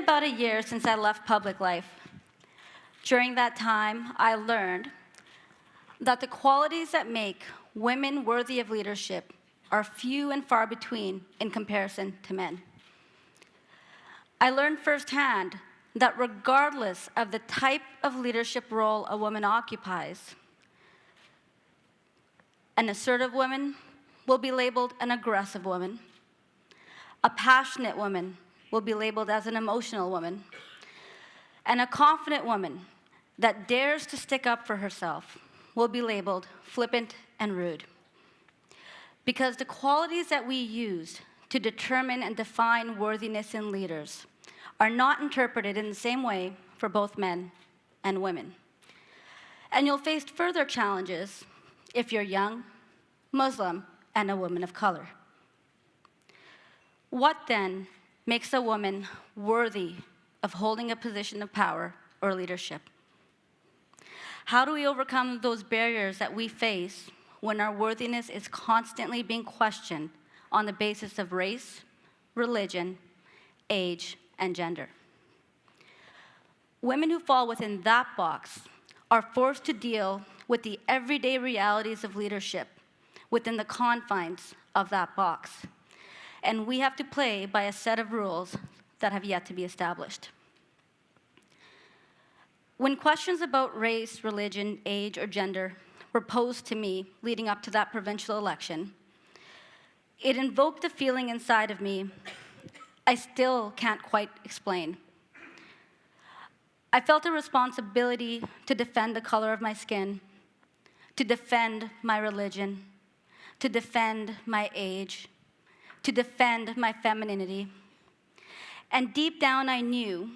about a year since I left public life. During that time, I learned that the qualities that make women worthy of leadership are few and far between in comparison to men. I learned firsthand that regardless of the type of leadership role a woman occupies, an assertive woman will be labeled an aggressive woman. A passionate woman will be labeled as an emotional woman. And a confident woman that dares to stick up for herself will be labeled flippant and rude. Because the qualities that we use to determine and define worthiness in leaders are not interpreted in the same way for both men and women. And you'll face further challenges if you're young, Muslim, and a woman of color. What then makes a woman worthy of holding a position of power or leadership? How do we overcome those barriers that we face when our worthiness is constantly being questioned on the basis of race, religion, age, and gender? Women who fall within that box are forced to deal with the everyday realities of leadership within the confines of that box. And we have to play by a set of rules that have yet to be established. When questions about race, religion, age, or gender were posed to me leading up to that provincial election, it invoked a feeling inside of me I still can't quite explain. I felt a responsibility to defend the color of my skin, to defend my religion, to defend my age, to defend my femininity. And deep down, I knew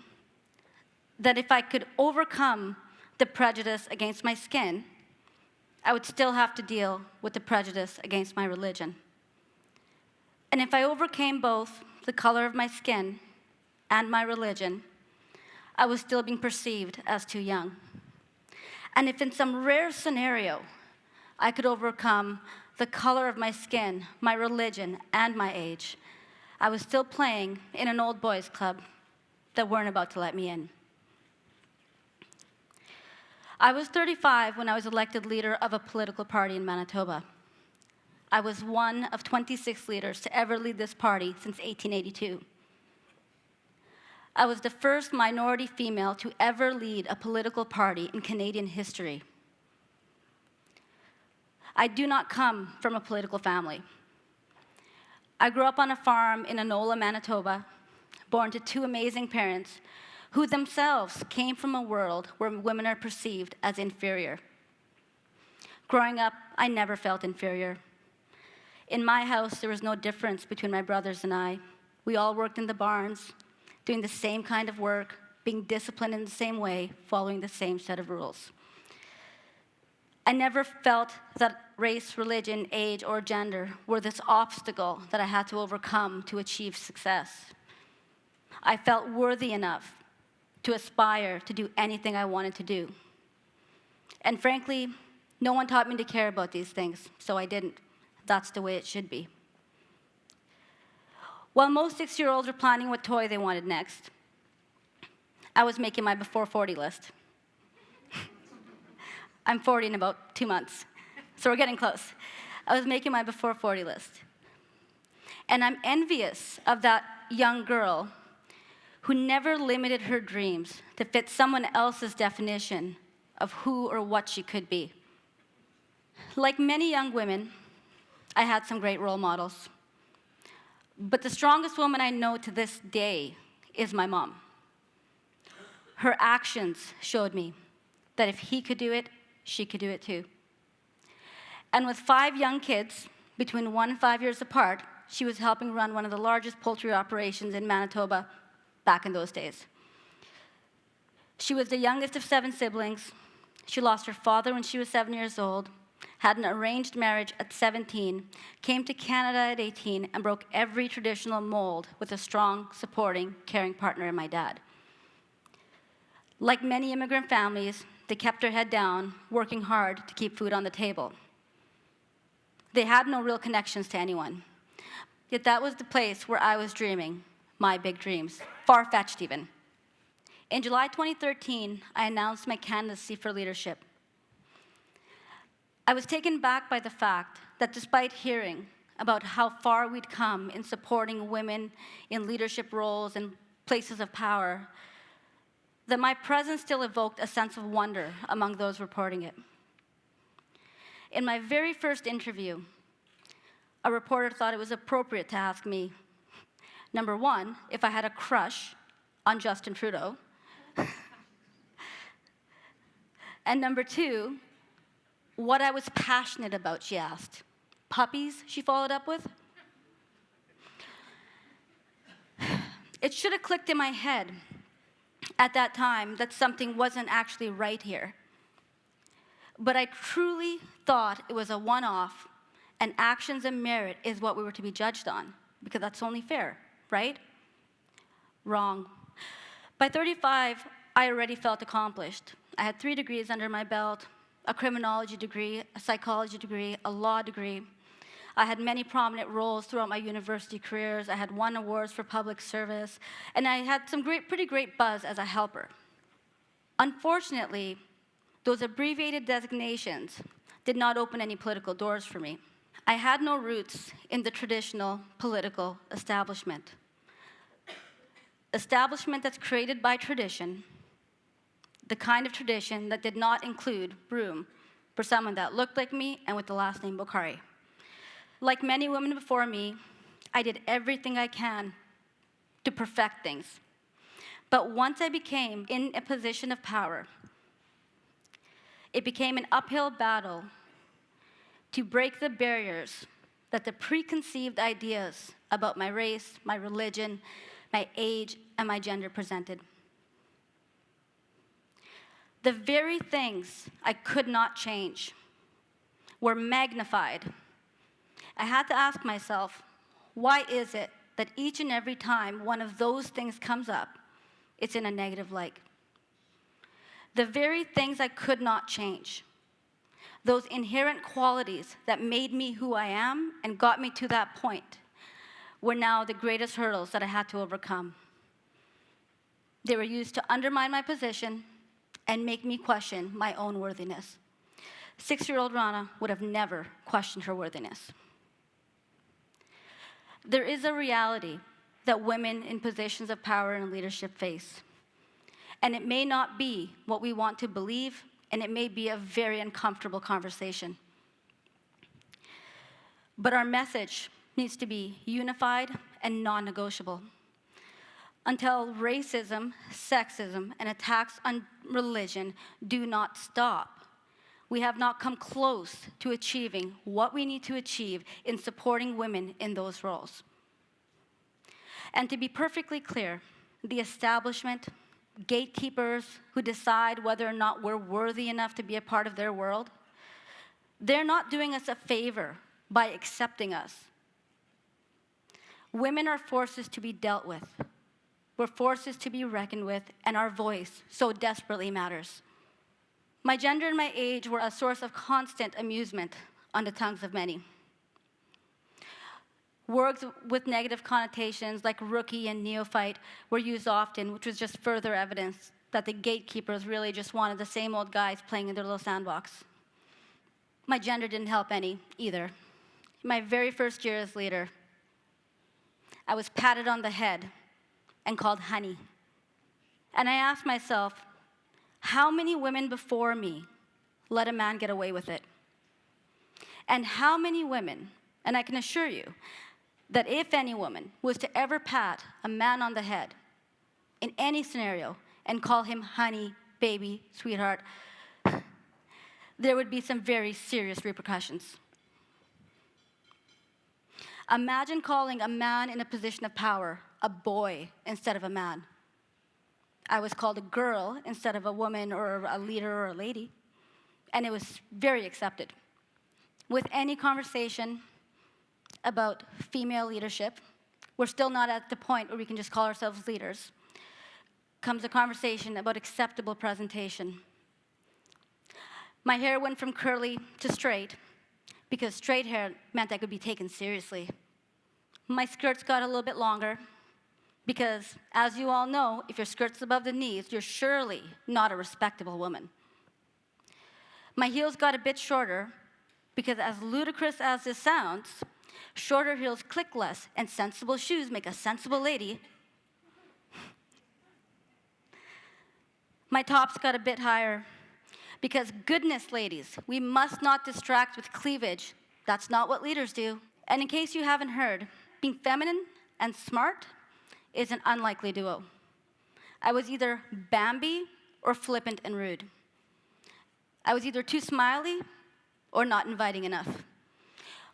that if I could overcome the prejudice against my skin, I would still have to deal with the prejudice against my religion. And if I overcame both the color of my skin and my religion, I was still being perceived as too young. And if in some rare scenario I could overcome the color of my skin, my religion, and my age, I was still playing in an old boys club that weren't about to let me in. I was 35 when I was elected leader of a political party in Manitoba. I was one of 26 leaders to ever lead this party since 1882. I was the first minority female to ever lead a political party in Canadian history. I do not come from a political family. I grew up on a farm in Enola, Manitoba, born to two amazing parents who themselves came from a world where women are perceived as inferior. Growing up, I never felt inferior. In my house, there was no difference between my brothers and I. We all worked in the barns, doing the same kind of work, being disciplined in the same way, following the same set of rules. I never felt that race, religion, age, or gender were this obstacle that I had to overcome to achieve success. I felt worthy enough to aspire to do anything I wanted to do. And frankly, no one taught me to care about these things, so I didn't. That's the way it should be. While most 6-year-olds were planning what toy they wanted next, I was making my before 40 list. I'm 40 in about 2 months, so we're getting close. I was making my before 40 list. And I'm envious of that young girl who never limited her dreams to fit someone else's definition of who or what she could be. Like many young women, I had some great role models. But the strongest woman I know to this day is my mom. Her actions showed me that if he could do it, she could do it too. And with 5 young kids, between 1 and 5 years apart, she was helping run one of the largest poultry operations in Manitoba back in those days. She was the youngest of 7 siblings. She lost her father when she was 7 years old, had an arranged marriage at 17, came to Canada at 18, and broke every traditional mold with a strong, supporting, caring partner in my dad. Like many immigrant families, they kept their head down, working hard to keep food on the table. They had no real connections to anyone. Yet that was the place where I was dreaming my big dreams, far-fetched even, In July 2013, I announced my candidacy for leadership. I was taken back by the fact that despite hearing about how far we'd come in supporting women in leadership roles and places of power, that my presence still evoked a sense of wonder among those reporting it. In my very first interview, a reporter thought it was appropriate to ask me, number one, if I had a crush on Justin Trudeau, and number two, what I was passionate about, she asked. Puppies, she followed up with. It should have clicked in my head at that time that something wasn't actually right here. But I truly thought it was a one-off, and actions and merit is what we were to be judged on, because that's only fair, right? Wrong. By 35, I already felt accomplished. I had 3 degrees under my belt, a criminology degree, a psychology degree, a law degree. I had many prominent roles throughout my university careers. I had won awards for public service, and I had some pretty great buzz as a helper. Unfortunately, those abbreviated designations did not open any political doors for me. I had no roots in the traditional political establishment. Establishment that's created by tradition, the kind of tradition that did not include room for someone that looked like me and with the last name Bokhari. Like many women before me, I did everything I can to perfect things. But once I became in a position of power, it became an uphill battle to break the barriers that the preconceived ideas about my race, my religion, my age, and my gender presented. The very things I could not change were magnified. I had to ask myself, why is it that each and every time one of those things comes up, it's in a negative light? The very things I could not change, those inherent qualities that made me who I am and got me to that point, were now the greatest hurdles that I had to overcome. They were used to undermine my position and make me question my own worthiness. 6-year-old Rana would have never questioned her worthiness. There is a reality that women in positions of power and leadership face. And it may not be what we want to believe, and it may be a very uncomfortable conversation. But our message needs to be unified and non-negotiable. Until racism, sexism, and attacks on religion do not stop, we have not come close to achieving what we need to achieve in supporting women in those roles. And to be perfectly clear, the establishment, gatekeepers who decide whether or not we're worthy enough to be a part of their world, they're not doing us a favor by accepting us. Women are forces to be dealt with. We're forces to be reckoned with, and our voice so desperately matters. My gender and my age were a source of constant amusement on the tongues of many. Words with negative connotations like rookie and neophyte were used often, which was just further evidence that the gatekeepers really just wanted the same old guys playing in their little sandbox. My gender didn't help any either. In my very first year as leader, I was patted on the head and called honey. And I asked myself, how many women before me let a man get away with it? And how many women, and I can assure you, that if any woman was to ever pat a man on the head in any scenario and call him honey, baby, sweetheart, there would be some very serious repercussions. Imagine calling a man in a position of power a boy instead of a man. I was called a girl instead of a woman or a leader or a lady, and it was very accepted. With any conversation about female leadership, we're still not at the point where we can just call ourselves leaders, comes a conversation about acceptable presentation. My hair went from curly to straight because straight hair meant I could be taken seriously. My skirts got a little bit longer. Because, as you all know, if your skirt's above the knees, you're surely not a respectable woman. My heels got a bit shorter because, as ludicrous as this sounds, shorter heels click less and sensible shoes make a sensible lady. My tops got a bit higher because, goodness, ladies, we must not distract with cleavage. That's not what leaders do. And in case you haven't heard, being feminine and smart is an unlikely duo. I was either Bambi or flippant and rude. I was either too smiley or not inviting enough.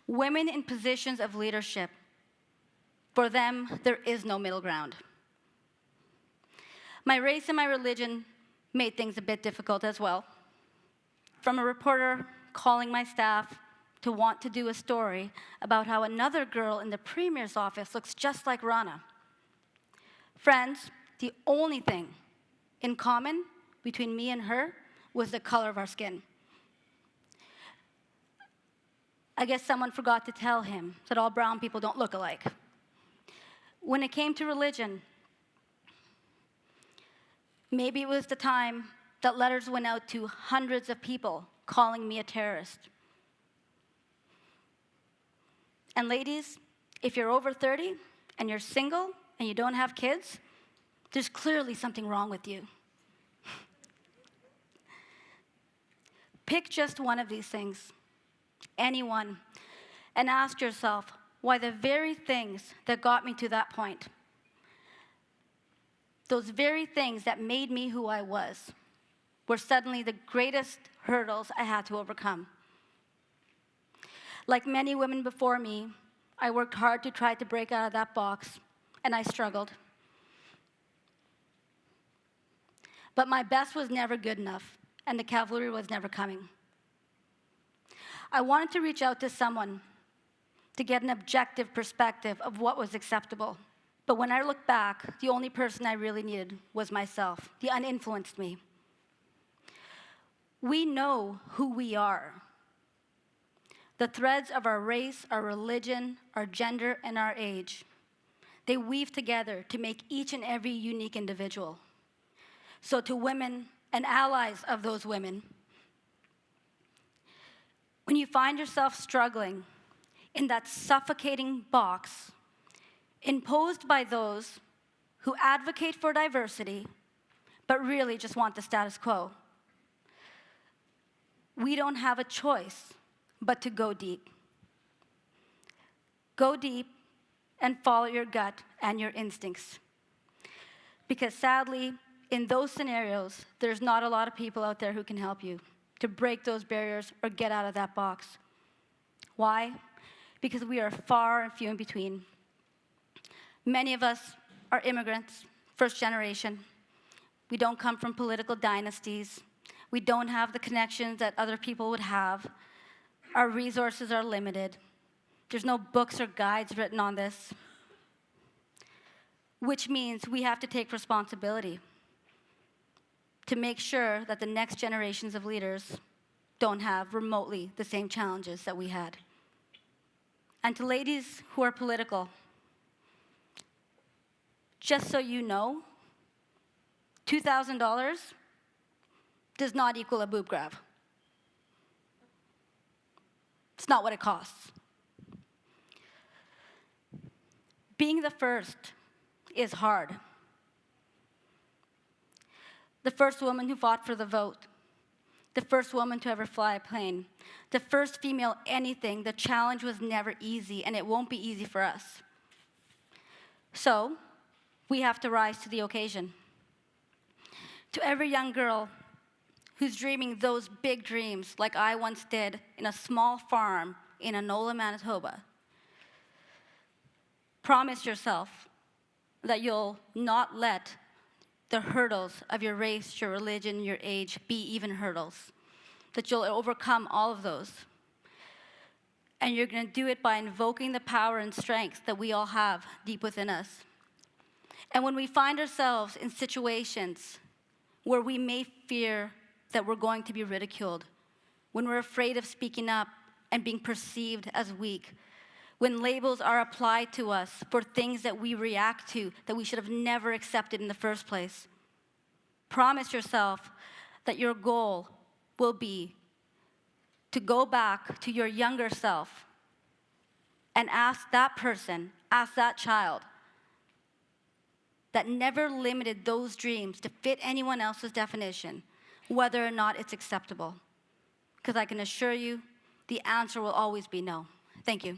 Women in positions of leadership, for them, there is no middle ground. My race and my religion made things a bit difficult as well. From a reporter calling my staff to want to do a story about how another girl in the premier's office looks just like Rana. Friends, the only thing in common between me and her was the color of our skin. I guess someone forgot to tell him that all brown people don't look alike. When it came to religion, maybe it was the time that letters went out to hundreds of people calling me a terrorist. And ladies, if you're over 30 and you're single and you don't have kids, there's clearly something wrong with you. Pick just one of these things, any one, and ask yourself why the very things that got me to that point, those very things that made me who I was, were suddenly the greatest hurdles I had to overcome. Like many women before me, I worked hard to try to break out of that box, and I struggled. But my best was never good enough, and the cavalry was never coming. I wanted to reach out to someone to get an objective perspective of what was acceptable. But when I look back, the only person I really needed was myself, the uninfluenced me. We know who we are. The threads of our race, our religion, our gender, and our age, they weave together to make each and every unique individual. So to women and allies of those women, when you find yourself struggling in that suffocating box imposed by those who advocate for diversity but really just want the status quo, we don't have a choice but to go deep. Go deep and follow your gut and your instincts. Because sadly, in those scenarios, there's not a lot of people out there who can help you to break those barriers or get out of that box. Why? Because we are far and few in between. Many of us are immigrants, first generation. We don't come from political dynasties. We don't have the connections that other people would have. Our resources are limited. There's no books or guides written on this, which means we have to take responsibility to make sure that the next generations of leaders don't have remotely the same challenges that we had. And to ladies who are political, just so you know, $2,000 does not equal a boob grab. It's not what it costs. Being the first is hard. The first woman who fought for the vote, the first woman to ever fly a plane, the first female anything, the challenge was never easy, and it won't be easy for us. So, we have to rise to the occasion. To every young girl who's dreaming those big dreams like I once did in a small farm in Enola, Manitoba, promise yourself that you'll not let the hurdles of your race, your religion, your age be even hurdles, that you'll overcome all of those. And you're going to do it by invoking the power and strength that we all have deep within us. And when we find ourselves in situations where we may fear that we're going to be ridiculed, when we're afraid of speaking up and being perceived as weak, when labels are applied to us for things that we react to that we should have never accepted in the first place. Promise yourself that your goal will be to go back to your younger self and ask that person, ask that child that never limited those dreams to fit anyone else's definition, whether or not it's acceptable. Because I can assure you, the answer will always be no. Thank you.